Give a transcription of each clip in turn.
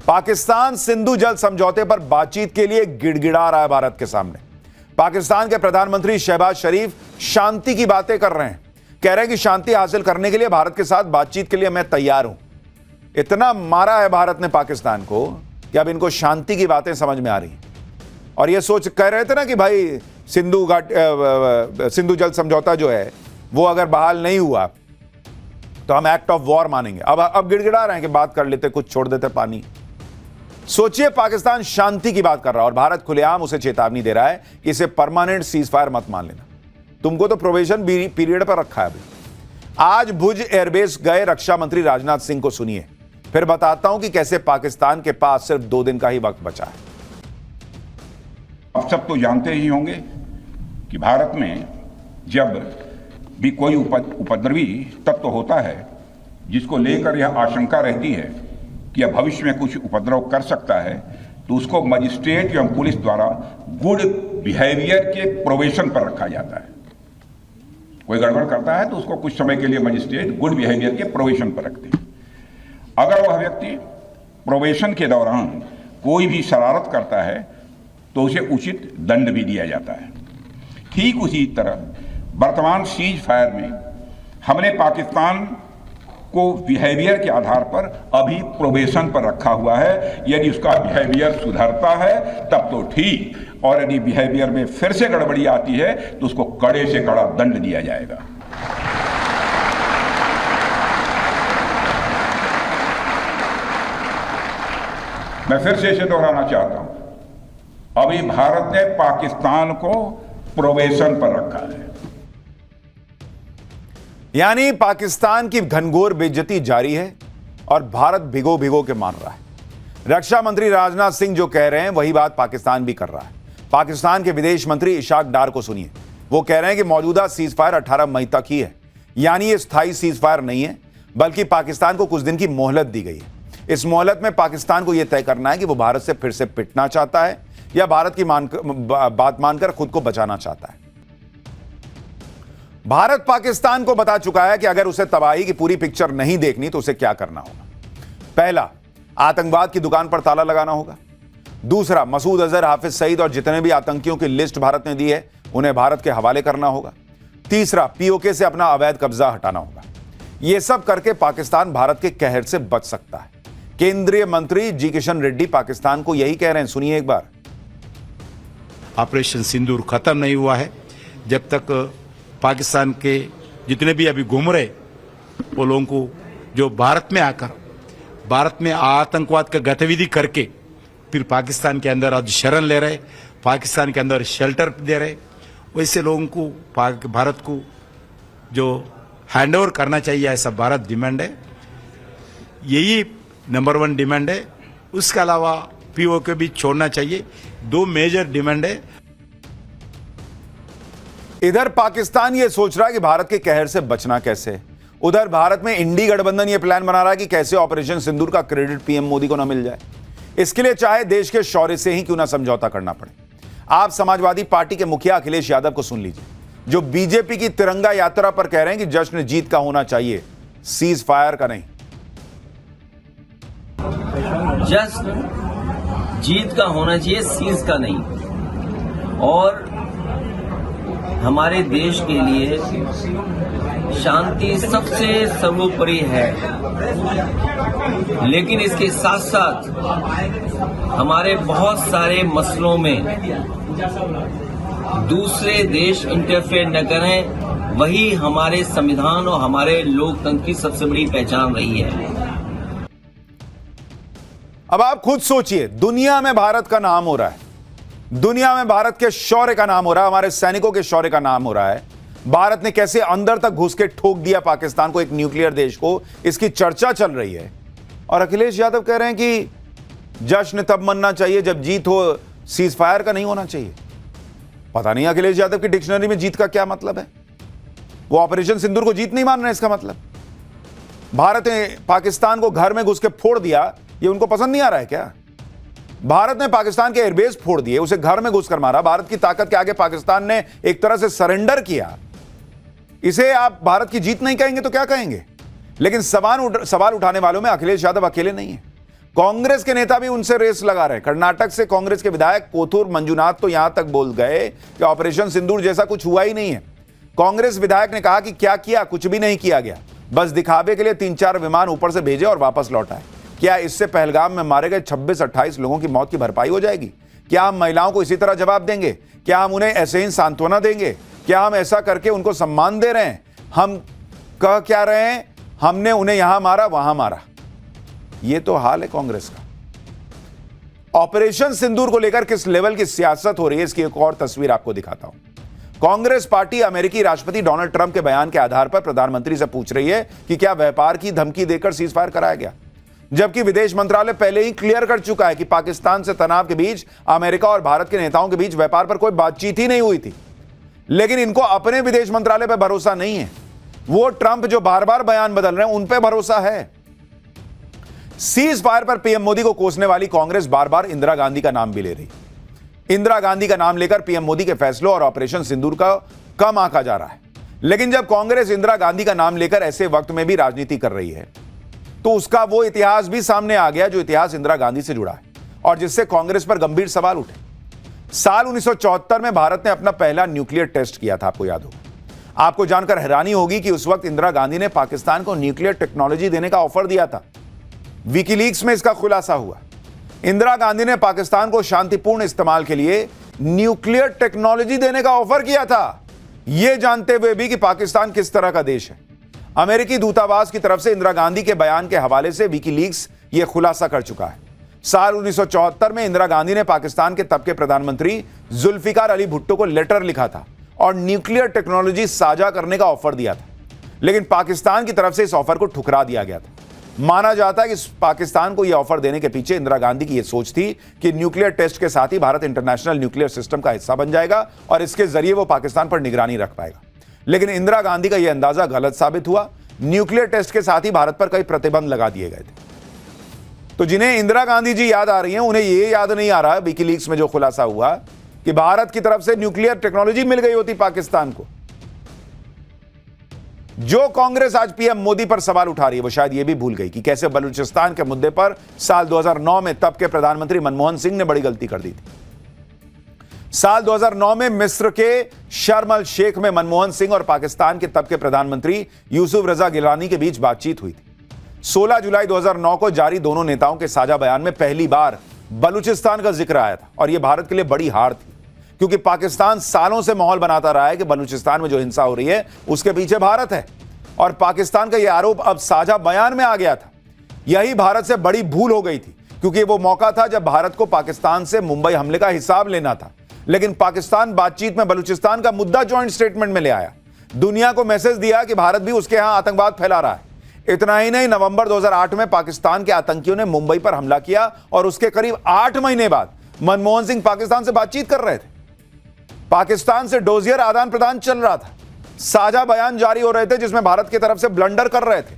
पाकिस्तान सिंधु जल समझौते पर बातचीत के लिए गिड़गिड़ा रहा है भारत के सामने। पाकिस्तान के प्रधानमंत्री शहबाज शरीफ शांति की बातें कर रहे हैं, कह रहे हैं कि शांति हासिल करने के लिए भारत के साथ बातचीत के लिए मैं तैयार हूं। इतना मारा है भारत ने पाकिस्तान को कि अब इनको शांति की बातें समझ में आ रही हैं। और ये सोच कह रहे थे ना कि भाई सिंधु जल समझौता जो है वो अगर बहाल नहीं हुआ तो हम एक्ट ऑफ वॉर मानेंगे। अब गिड़गिड़ा रहे हैं कि बात कर लेते, कुछ छोड़ देते पानी। सोचिए, पाकिस्तान शांति की बात कर रहा है और भारत खुलेआम उसे चेतावनी दे रहा है कि इसे परमानेंट सीज फायर मत मान लेना, तुमको तो प्रोविजन पीरियड पर रखा है अभी। आज भुज एयरबेस गए रक्षा मंत्री राजनाथ सिंह को सुनिए, फिर बताता हूं कि कैसे पाकिस्तान के पास सिर्फ 2 दिन का ही वक्त बचा है। आप सब तो जानते ही होंगे कि भारत में जब भी कोई उपद्रवी तत्व होता है जिसको लेकर यह आशंका रहती है कि यह भविष्य में कुछ उपद्रव कर सकता है, तो उसको मजिस्ट्रेट एवं पुलिस द्वारा गुड बिहेवियर के प्रोबेशन पर रखा जाता है। कोई गड़बड़ करता है तो उसको कुछ समय के लिए मजिस्ट्रेट गुड बिहेवियर के प्रोबेशन पर रखते हैं। अगर वह व्यक्ति प्रोबेशन के दौरान कोई भी शरारत करता है तो उसे उचित दंड भी दिया जाता है। ठीक उसी तरह वर्तमान सीज फायर में हमने पाकिस्तान को बिहेवियर के आधार पर अभी प्रोबेशन पर रखा हुआ है। यदि उसका बिहेवियर सुधरता है तब तो ठीक, और यदि बिहेवियर में फिर से गड़बड़ी आती है तो उसको कड़े से कड़ा दंड दिया जाएगा। मैं फिर से इसे दोहराना चाहता हूं, अभी भारत ने पाकिस्तान को प्रोबेशन पर रखा है। यानी पाकिस्तान की घनघोर बेइज्जती जारी है और भारत भिगो भिगो के मान रहा है। रक्षा मंत्री राजनाथ सिंह जो कह रहे हैं वही बात पाकिस्तान भी कर रहा है। पाकिस्तान के विदेश मंत्री इशाक डार को सुनिए, वो कह रहे हैं कि मौजूदा सीज फायर 18 मई तक ही है, यानी ये स्थायी सीज फायर नहीं है, बल्कि पाकिस्तान को कुछ दिन की मोहलत दी गई है। इस मोहलत में पाकिस्तान को यह तय करना है कि वो भारत से फिर से पिटना चाहता है या भारत की बात मानकर खुद को बचाना चाहता है। भारत पाकिस्तान को बता चुका है कि अगर उसे तबाही की पूरी पिक्चर नहीं देखनी तो उसे क्या करना होगा। पहला, आतंकवाद की दुकान पर ताला लगाना होगा। दूसरा, मसूद अजहर, हाफिज सईद और जितने भी आतंकियों की लिस्ट भारत ने दी है उन्हें भारत के हवाले करना होगा। तीसरा, पीओके से अपना अवैध कब्जा हटाना होगा। यह सब करके पाकिस्तान भारत के कहर से बच सकता है। केंद्रीय मंत्री जी किशन रेड्डी पाकिस्तान को यही कह रहे हैं, सुनिए एक बार। ऑपरेशन सिंदूर खत्म नहीं हुआ है जब तक पाकिस्तान के जितने भी अभी घूम रहे वो लोगों को जो भारत में आकर भारत में आतंकवाद का गतिविधि करके फिर पाकिस्तान के अंदर आज शरण ले रहे, पाकिस्तान के अंदर शेल्टर दे रहे, वैसे लोगों को भारत को जो हैंडओवर करना चाहिए ऐसा भारत डिमांड है। यही नंबर 1 डिमांड है। उसके अलावा पीओके भी छोड़ना चाहिए। 2 मेजर डिमांड है। इधर पाकिस्तान यह सोच रहा है कि भारत के कहर से बचना कैसे, उधर भारत में इंडी गठबंधन यह प्लान बना रहा है कि कैसे ऑपरेशन सिंदूर का क्रेडिट पीएम मोदी को ना मिल जाए। इसके लिए चाहे देश के शौर्य से ही क्यों ना समझौता करना पड़े। आप समाजवादी पार्टी के मुखिया अखिलेश यादव को सुन लीजिए, जो बीजेपी की तिरंगा यात्रा पर कह रहे हैं कि जश्न जीत का होना चाहिए, सीज फायर का नहीं। जश्न जीत का होना चाहिए, सीज का नहीं। और हमारे देश के लिए शांति सबसे सर्वोपरि है, लेकिन इसके साथ साथ हमारे बहुत सारे मसलों में दूसरे देश इंटरफेयर न करें, वही हमारे संविधान और हमारे लोकतंत्र की सबसे बड़ी पहचान रही है। अब आप खुद सोचिए, दुनिया में भारत का नाम हो रहा है, दुनिया में भारत के शौर्य का नाम हो रहा है, हमारे सैनिकों के शौर्य का नाम हो रहा है। भारत ने कैसे अंदर तक घुस के ठोक दिया पाकिस्तान को, एक न्यूक्लियर देश को, इसकी चर्चा चल रही है। और अखिलेश यादव कह रहे हैं कि जश्न तब मनना चाहिए जब जीत हो, सीज फायर का नहीं होना चाहिए। पता नहीं अखिलेश यादव की डिक्शनरी में जीत का क्या मतलब है। वो ऑपरेशन सिंदूर को जीत नहीं मान रहे, इसका मतलब भारत ने पाकिस्तान को घर में घुस के फोड़ दिया, ये उनको पसंद नहीं आ रहा है क्या? भारत ने पाकिस्तान के एयरबेस फोड़ दिए, उसे घर में घुसकर मारा। भारत की ताकत के आगे पाकिस्तान ने एक तरह से सरेंडर किया। इसे आप भारत की जीत नहीं कहेंगे तो क्या कहेंगे? लेकिन सवाल उठाने वालों में अखिलेश यादव अकेले नहीं है। कांग्रेस के नेता भी उनसे रेस लगा रहे हैं। कर्नाटक से कांग्रेस के विधायक कोथूर मंजुनाथ तो यहां तक बोल गए कि ऑपरेशन सिंदूर जैसा कुछ हुआ ही नहीं है। कांग्रेस विधायक ने कहा कि क्या किया, कुछ भी नहीं किया गया, बस दिखावे के लिए 3-4 विमान ऊपर से भेजे और वापस लौटाए। क्या इससे पहलगाम में मारे गए 26-28 लोगों की मौत की भरपाई हो जाएगी? क्या हम महिलाओं को इसी तरह जवाब देंगे? क्या हम उन्हें ऐसे ही सांत्वना देंगे? क्या हम ऐसा करके उनको सम्मान दे रहे हैं? हम कह क्या रहे हैं, हमने उन्हें यहां मारा वहां मारा। यह तो हाल है कांग्रेस का। ऑपरेशन सिंदूर को लेकर किस लेवल की सियासत हो रही है, इसकी एक और तस्वीर आपको दिखाता हूं। कांग्रेस पार्टी अमेरिकी राष्ट्रपति डोनाल्ड ट्रंप के बयान के आधार पर प्रधानमंत्री से पूछ रही है कि क्या व्यापार की धमकी देकर सीज फायर कराया गया, जबकि विदेश मंत्रालय पहले ही क्लियर कर चुका है कि पाकिस्तान से तनाव के बीच अमेरिका और भारत के नेताओं के बीच व्यापार पर कोई बातचीत ही नहीं हुई थी। लेकिन इनको अपने विदेश मंत्रालय पर भरोसा नहीं है। वो ट्रंप जो बार बार बयान बदल रहे हैं उन पर भरोसा है। सीज फायर पर पीएम मोदी को कोसने वाली कांग्रेस बार बार इंदिरा गांधी का नाम भी ले रही। इंदिरा गांधी का नाम लेकर पीएम मोदी के फैसलों और ऑपरेशन सिंदूर का कम आंका जा रहा है। लेकिन जब कांग्रेस इंदिरा गांधी का नाम लेकर ऐसे वक्त में भी राजनीति कर रही है तो उसका वो इतिहास भी सामने आ गया जो इतिहास इंदिरा गांधी से जुड़ा है और जिससे कांग्रेस पर गंभीर सवाल उठे। साल 1974 में भारत ने अपना पहला न्यूक्लियर टेस्ट किया था, आपको याद होगा। आपको जानकर हैरानी होगी कि उस वक्त इंदिरा गांधी ने पाकिस्तान को न्यूक्लियर टेक्नोलॉजी देने का ऑफर दिया था। विकीलीक्स में इसका खुलासा हुआ। इंदिरा गांधी ने पाकिस्तान को शांतिपूर्ण इस्तेमाल के लिए न्यूक्लियर टेक्नोलॉजी देने का ऑफर किया था, यह जानते हुए भी कि पाकिस्तान किस तरह का देश है। अमेरिकी दूतावास की तरफ से इंदिरा गांधी के बयान के हवाले से विकीलीक्स यह खुलासा कर चुका है। साल 1974 में इंदिरा गांधी ने पाकिस्तान के तब के प्रधानमंत्री जुल्फिकार अली भुट्टो को लेटर लिखा था और न्यूक्लियर टेक्नोलॉजी साझा करने का ऑफर दिया था, लेकिन पाकिस्तान की तरफ से इस ऑफर को ठुकरा दिया गया था। माना जाता है कि पाकिस्तान को यह ऑफर देने के पीछे इंदिरा गांधी की यह सोच थी कि न्यूक्लियर टेस्ट के साथ ही भारत इंटरनेशनल न्यूक्लियर सिस्टम का हिस्सा बन जाएगा और इसके जरिए वो पाकिस्तान पर निगरानी रख पाएगा। लेकिन इंदिरा गांधी का यह अंदाजा गलत साबित हुआ। न्यूक्लियर टेस्ट के साथ ही भारत पर कई प्रतिबंध लगा दिए गए थे। तो जिन्हें इंदिरा गांधी जी याद आ रही हैं उन्हें यह याद नहीं आ रहा है विकीलीक्स में जो खुलासा हुआ कि भारत की तरफ से न्यूक्लियर टेक्नोलॉजी मिल गई होती पाकिस्तान को। जो कांग्रेस आज पीएम मोदी पर सवाल उठा रही है वो शायद यह भी भूल गई कि कैसे बलूचिस्तान के मुद्दे पर साल 2009 में तब के प्रधानमंत्री मनमोहन सिंह ने बड़ी गलती कर दी थी। साल 2009 में मिस्र के शर्म अल शेख में मनमोहन सिंह और पाकिस्तान के तब के प्रधानमंत्री यूसुफ रजा गिलानी के बीच बातचीत हुई थी। 16 जुलाई 2009 को जारी दोनों नेताओं के साझा बयान में पहली बार बलूचिस्तान का जिक्र आया था और यह भारत के लिए बड़ी हार थी, क्योंकि पाकिस्तान सालों से माहौल बनाता रहा है कि बलूचिस्तान में जो हिंसा हो रही है उसके पीछे भारत है और पाकिस्तान का यह आरोप अब साझा बयान में आ गया था। यही भारत से बड़ी भूल हो गई थी, क्योंकि वो मौका था जब भारत को पाकिस्तान से मुंबई हमले का हिसाब लेना था। लेकिन पाकिस्तान बातचीत में बलूचिस्तान का मुद्दा जॉइंट स्टेटमेंट में ले आया, दुनिया को मैसेज दिया कि भारत भी उसके यहां आतंकवाद फैला रहा है। इतना ही नहीं, नवंबर 2008 में पाकिस्तान के आतंकियों ने मुंबई पर हमला किया और उसके करीब 8 महीने बाद मनमोहन सिंह पाकिस्तान से बातचीत कर रहे थे। पाकिस्तान से डोजियर आदान प्रदान चल रहा था, साझा बयान जारी हो रहे थे जिसमें भारत की तरफ से ब्लंडर कर रहे थे,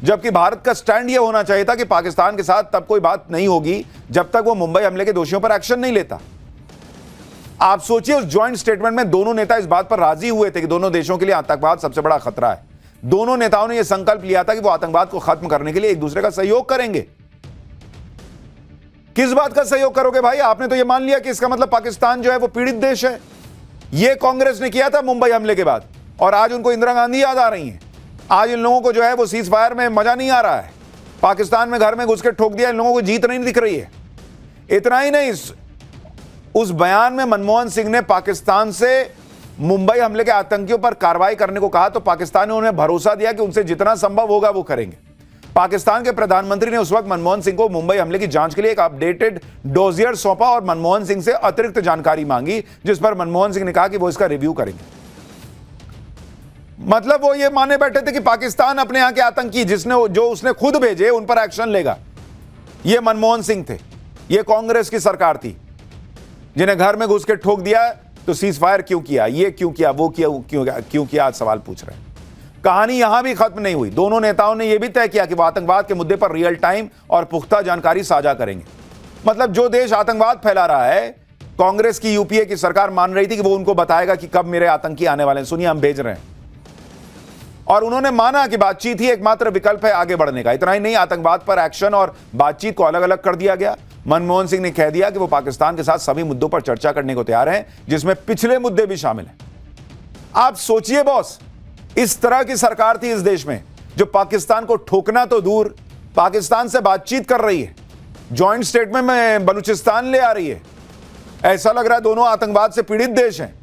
जबकि भारत का स्टैंड यह होना चाहिए था कि पाकिस्तान के साथ तब कोई बात नहीं होगी जब तक वो मुंबई हमले के दोषियों पर एक्शन नहीं लेता। आप सोचिए, उस ज्वाइंट स्टेटमेंट में दोनों नेता इस बात पर राजी हुए थे कि दोनों देशों के लिए आतंकवाद सबसे बड़ा खतरा है। दोनों नेताओं ने यह संकल्प लिया था कि वो आतंकवाद को खत्म करने के लिए एक दूसरे का सहयोग करेंगे। किस बात का सहयोग करोगे भाई? आपने तो यह मान लिया कि इसका मतलब पाकिस्तान जो है वो पीड़ित देश है। यह कांग्रेस ने किया था मुंबई हमले के बाद और आज उनको इंदिरा गांधी याद आ रही हैं। आज इन लोगों को जो है वो सीज फायर में मजा नहीं आ रहा है। पाकिस्तान में घर में घुस के ठोक दिया, इन लोगों को जीत नहीं दिख रही है। इतना ही नहीं, उस बयान में मनमोहन सिंह ने पाकिस्तान से मुंबई हमले के आतंकियों पर कार्रवाई करने को कहा तो पाकिस्तान ने उन्हें भरोसा दिया कि उनसे जितना संभव होगा वो करेंगे। पाकिस्तान के प्रधानमंत्री ने उस वक्त मनमोहन सिंह को मुंबई हमले की जांच के लिए एक अपडेटेड डोजियर सौंपा और मनमोहन सिंह से अतिरिक्त जानकारी मांगी, जिस पर मनमोहन सिंह ने कहा कि वो इसका रिव्यू करेंगे। मतलब वो ये माने बैठे थे कि पाकिस्तान अपने यहां के आतंकी जो उसने खुद भेजे उन पर एक्शन लेगा। ये मनमोहन सिंह थे, ये कांग्रेस की सरकार थी जिन्हें घर में घुस के ठोक दिया तो सीज फायर क्यों किया, ये क्यों किया, वो क्यों किया, आज सवाल पूछ रहे हैं। कहानी यहां भी खत्म नहीं हुई। दोनों नेताओं ने यह भी तय किया कि वो आतंकवाद के मुद्दे पर रियल टाइम और पुख्ता जानकारी साझा करेंगे। मतलब जो देश आतंकवाद फैला रहा है, कांग्रेस की यूपीए की सरकार मान रही थी कि वो उनको बताएगा कि कब मेरे आतंकी आने वाले हैं। सुनिए, हम भेज रहे हैं। और उन्होंने माना कि बातचीत ही एकमात्र विकल्प है आगे बढ़ने का। इतना ही नहीं, आतंकवाद पर एक्शन और बातचीत को अलग अलग कर दिया गया। मनमोहन सिंह ने कह दिया कि वो पाकिस्तान के साथ सभी मुद्दों पर चर्चा करने को तैयार हैं, जिसमें पिछले मुद्दे भी शामिल हैं। आप सोचिए बॉस, इस तरह की सरकार थी इस देश में जो पाकिस्तान को ठोकना तो दूर, पाकिस्तान से बातचीत कर रही है, जॉइंट स्टेटमेंट में बलूचिस्तान ले आ रही है। ऐसा लग रहा है दोनों आतंकवाद से पीड़ित देश हैं।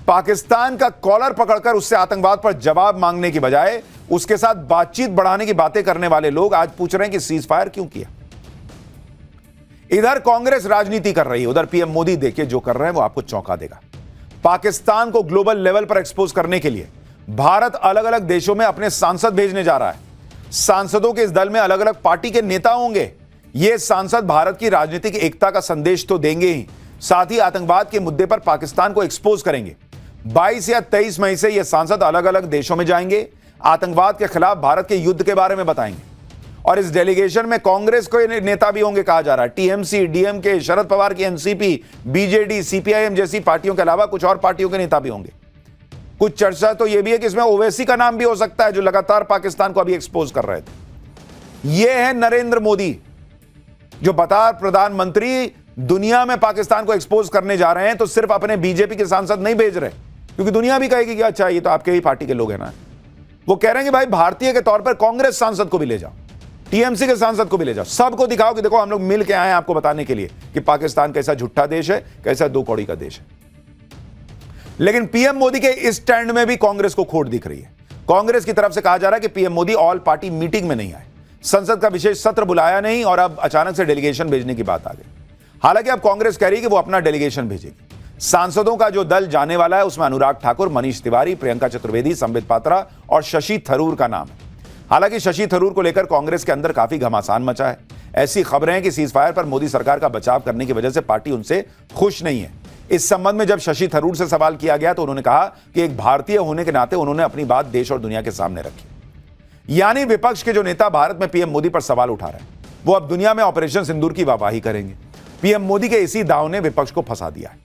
पाकिस्तान का कॉलर पकड़कर उससे आतंकवाद पर जवाब मांगने की बजाय उसके साथ बातचीत बढ़ाने की बातें करने वाले लोग आज पूछ रहे हैं कि सीज फायर क्यों किया। इधर कांग्रेस राजनीति कर रही है, उधर पीएम मोदी देखिए जो कर रहे हैं वो आपको चौंका देगा। पाकिस्तान को ग्लोबल लेवल पर एक्सपोज करने के लिए भारत अलग अलग देशों में अपने सांसद भेजने जा रहा है। सांसदों के इस दल में अलग अलग पार्टी के नेता होंगे। ये सांसद भारत की राजनीतिक एकता का संदेश तो देंगे ही, साथ ही आतंकवाद के मुद्दे पर पाकिस्तान को एक्सपोज करेंगे। 22 या 23 मई से ये सांसद अलग अलग देशों में जाएंगे, आतंकवाद के खिलाफ भारत के युद्ध के बारे में बताएंगे। और इस डेलीगेशन में कांग्रेस के नेता भी होंगे कहा जा रहा है। टीएमसी, डीएमके, शरद पवार की एनसीपी, बीजेडी, सीपीआईएम जैसी पार्टियों के अलावा कुछ और पार्टियों के नेता भी होंगे। कुछ चर्चा तो यह भी है कि इसमें ओवैसी का नाम भी हो सकता है, जो लगातार पाकिस्तान को अभी एक्सपोज कर रहे थे। यह है नरेंद्र मोदी, जो बता प्रधानमंत्री दुनिया में पाकिस्तान को एक्सपोज करने जा रहे हैं, तो सिर्फ अपने बीजेपी के सांसद नहीं भेज रहे, क्योंकि दुनिया भी कहेगी कि अच्छा ये तो आपके ही पार्टी के लोग हैं ना। वो कह रहे हैं कि भाई भारतीय के तौर पर कांग्रेस सांसद को भी ले जाओ, टीएमसी के सांसद को भी ले जाओ, सबको दिखाओ कि देखो हम लोग मिल के आए हैं आपको बताने के लिए कि पाकिस्तान कैसा झूठा देश है, कैसा दो कौड़ी का देश है। लेकिन पीएम मोदी के इस स्टैंड में भी कांग्रेस को खोट दिख रही है। कांग्रेस की तरफ से कहा जा रहा है कि PM Modi all party meeting में नहीं आए, संसद का विशेष सत्र बुलाया नहीं और अब अचानक से डेलीगेशन भेजने की बात आ गई। हालांकि अब कांग्रेस कह रही है कि वो अपना डेलीगेशन भेजेगी। सांसदों का जो दल जाने वाला है उसमें अनुराग ठाकुर, मनीष तिवारी, प्रियंका चतुर्वेदी, संबित पात्रा और शशि थरूर का नाम है। हालांकि शशि थरूर को लेकर कांग्रेस के अंदर काफी घमासान मचा है। ऐसी खबरें हैं कि सीज फायर पर मोदी सरकार का बचाव करने की वजह से पार्टी उनसे खुश नहीं है। इस संबंध में जब शशि थरूर से सवाल किया गया तो उन्होंने कहा कि एक भारतीय होने के नाते उन्होंने अपनी बात देश और दुनिया के सामने रखी। यानी विपक्ष के जो नेता भारत में पीएम मोदी पर सवाल उठा रहे हैं, वो अब दुनिया में ऑपरेशन सिंदूर की वाहवाही करेंगे। पीएम मोदी के इसी दांव ने विपक्ष को फंसा दिया है।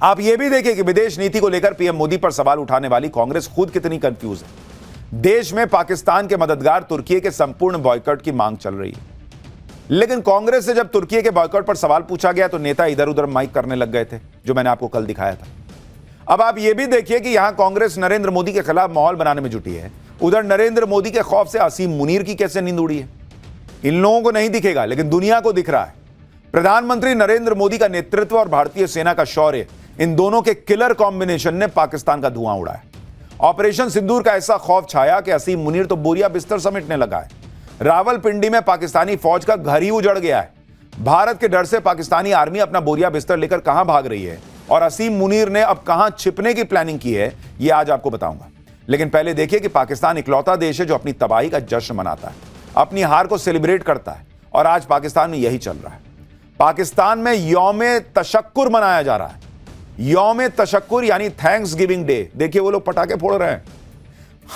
आप यह भी देखिए कि विदेश नीति को लेकर पीएम मोदी पर सवाल उठाने वाली कांग्रेस खुद कितनी कंफ्यूज है। देश में पाकिस्तान के मददगार तुर्की के संपूर्ण बॉयकॉट की मांग चल रही है, लेकिन कांग्रेस से जब तुर्की के बॉयकॉट पर सवाल पूछा गया तो नेता इधर उधर माइक करने लग गए थे, जो मैंने आपको कल दिखाया था। अब आप यह भी देखिए कि यहां कांग्रेस नरेंद्र मोदी के खिलाफ माहौल बनाने में जुटी है, उधर नरेंद्र मोदी के खौफ से असीम मुनीर की कैसे नींद उड़ी है। इन लोगों को नहीं दिखेगा, लेकिन दुनिया को दिख रहा है। प्रधानमंत्री नरेंद्र मोदी का नेतृत्व और भारतीय सेना का शौर्य, इन दोनों के किलर कॉम्बिनेशन ने पाकिस्तान का धुआं उड़ाया। ऑपरेशन सिंदूर का ऐसा खौफ छाया कि असीम मुनीर तो बोरिया बिस्तर समेटने लगा है। रावलपिंडी में पाकिस्तानी फौज का घर ही उजड़ गया है। भारत के डर से पाकिस्तानी आर्मी अपना बोरिया बिस्तर लेकर कहां भाग रही है और असीम मुनीर ने अब कहां छिपने की प्लानिंग की है, यह आज आपको बताऊंगा। लेकिन पहले देखिए कि पाकिस्तान इकलौता देश है जो अपनी तबाही का जश्न मनाता है, अपनी हार को सेलिब्रेट करता है, और आज पाकिस्तान में यही चल रहा है। पाकिस्तान में यौमे तशक्कुर मनाया जा रहा है। यौमे तशक्कुर यानी थैंक्स गिविंग डे। देखिए वो लोग पटाखे फोड़ रहे हैं।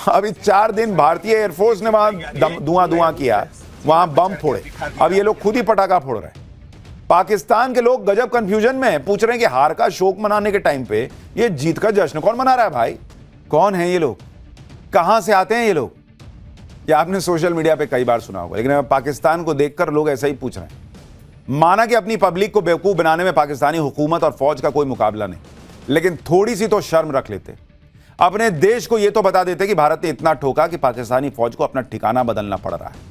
अभी 4 दिन भारतीय एयरफोर्स ने वहां धुआं किया, वहां बम फोड़े, अब ये लोग खुद ही पटाखा फोड़ रहे हैं। पाकिस्तान के लोग गजब कंफ्यूजन में पूछ रहे हैं कि हार का शोक मनाने के टाइम पे ये जीत का जश्न कौन मना रहा है भाई? कौन है ये लोग? कहां से आते हैं ये लोग? ये आपने सोशल मीडिया पे कई बार सुना होगा, लेकिन पाकिस्तान को देखकर लोग ऐसा ही पूछ रहे हैं। माना कि अपनी पब्लिक को बेवकूफ बनाने में पाकिस्तानी हुकूमत और फौज का कोई मुकाबला नहीं, लेकिन थोड़ी सी तो शर्म रख लेते। अपने देश को यह तो बता देते कि भारत ने इतना ठोका कि पाकिस्तानी फौज को अपना ठिकाना बदलना पड़ रहा है।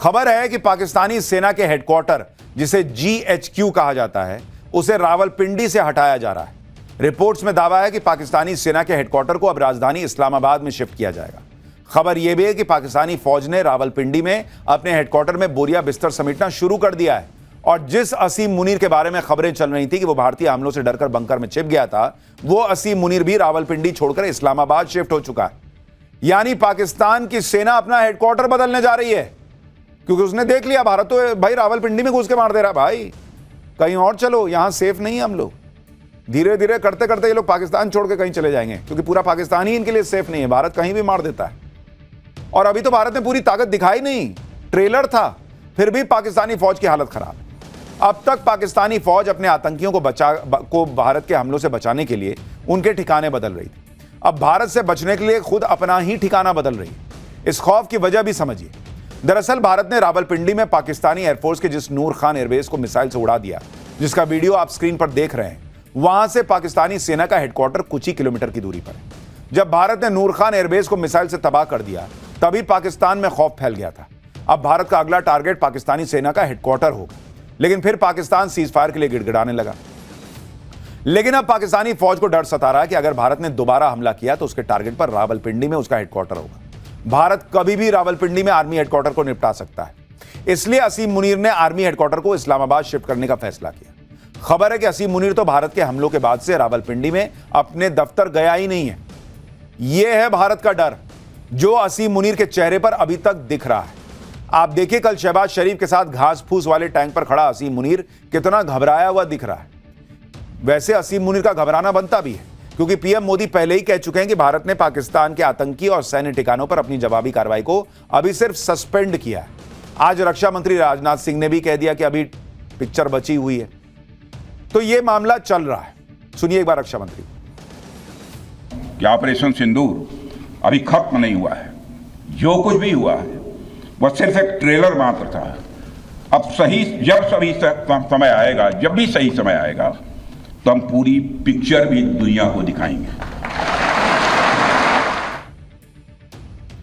खबर है कि पाकिस्तानी सेना के हेडक्वार्टर, जिसे GHQ कहा जाता है, उसे रावलपिंडी से हटाया जा रहा है। रिपोर्ट्स में दावा है कि पाकिस्तानी सेना के हेडक्वार्टर को अब राजधानी इस्लामाबाद में शिफ्ट किया जाएगा। खबर यह भी है कि पाकिस्तानी फौज ने रावलपिंडी में अपने हेडक्वार्टर में बोरिया बिस्तर समेटना शुरू कर दिया है, और जिस असीम मुनीर के बारे में खबरें चल रही थी कि वो भारतीय हमलों से डरकर बंकर में छिप गया था, वो असीम मुनीर भी रावलपिंडी छोड़कर इस्लामाबाद शिफ्ट हो चुका है। यानी पाकिस्तान की सेना अपना हेडक्वार्टर बदलने जा रही है, क्योंकि उसने देख लिया भारत तो भाई रावलपिंडी में घुस के मार दे रहा भाई, कहीं और चलो, यहां सेफ नहीं है हम लोग। धीरे धीरे करते करते ये लोग पाकिस्तान छोड़ के कहीं चले जाएंगे, क्योंकि पूरा पाकिस्तान ही इनके लिए सेफ नहीं है। भारत कहीं भी मार देता है, और अभी तो भारत ने पूरी ताकत दिखाई नहीं, ट्रेलर था, फिर भी पाकिस्तानी फौज की हालत खराब है। अब तक पाकिस्तानी फौज अपने आतंकियों को भारत के हमलों से बचाने के लिए उनके ठिकाने बदल रही थी। अब भारत से बचने के लिए खुद अपना ही ठिकाना बदल रही है। इस खौफ की वजह भी समझिए। दरअसल भारत ने रावलपिंडी में पाकिस्तानी एयरफोर्स के जिस नूर खान एयरबेस को मिसाइल से उड़ा दिया, जिसका वीडियो आप स्क्रीन पर देख रहे हैं, वहां से पाकिस्तानी सेना का हेडक्वार्टर कुछ ही किलोमीटर की दूरी पर है। जब भारत ने नूर खान एयरबेस को मिसाइल से तबाह कर दिया, तभी पाकिस्तान में खौफ फैल गया था। अब भारत का अगला टारगेट पाकिस्तानी सेना का हेडक्वार्टर होगा। लेकिन फिर पाकिस्तान सीज फायर के लिए गिड़गिड़ाने लगा। लेकिन अब पाकिस्तानी फौज को डर सता रहा है कि अगर भारत ने दोबारा हमला किया तो उसके टारगेट पर रावलपिंडी में उसका हेडक्वार्टर होगा। भारत कभी भी रावलपिंडी में आर्मी हेडक्वार्टर को निपटा सकता है। इसलिए असीम मुनीर ने आर्मी हेडक्वार्टर को इस्लामाबाद शिफ्ट करने का फैसला किया। खबर है कि असीम मुनीर तो भारत के हमलों के बाद से रावलपिंडी में अपने दफ्तर गया ही नहीं है। यह है भारत का डर जो असीम मुनीर के चेहरे पर अभी तक दिख रहा है। आप देखिए, कल शहबाज शरीफ के साथ घास फूस वाले टैंक पर खड़ा असीम मुनीर कितना घबराया हुआ दिख रहा है। वैसे असीम मुनीर का घबराना बनता भी है, क्योंकि पीएम मोदी पहले ही कह चुके हैं कि भारत ने पाकिस्तान के आतंकी और सैन्य ठिकानों पर अपनी जवाबी कार्रवाई को अभी सिर्फ सस्पेंड किया है। आज रक्षा मंत्री राजनाथ सिंह ने भी कह दिया कि अभी पिक्चर बची हुई है। तो यह मामला चल रहा है। सुनिए एक बार रक्षा मंत्री। कि ऑपरेशन सिंदूर अभी खत्म नहीं हुआ है। जो कुछ भी हुआ है वह सिर्फ एक ट्रेलर मात्र था। अब जब समय आएगा, जब भी सही समय आएगा, तो हम पूरी पिक्चर भी दुनिया को दिखाएंगे।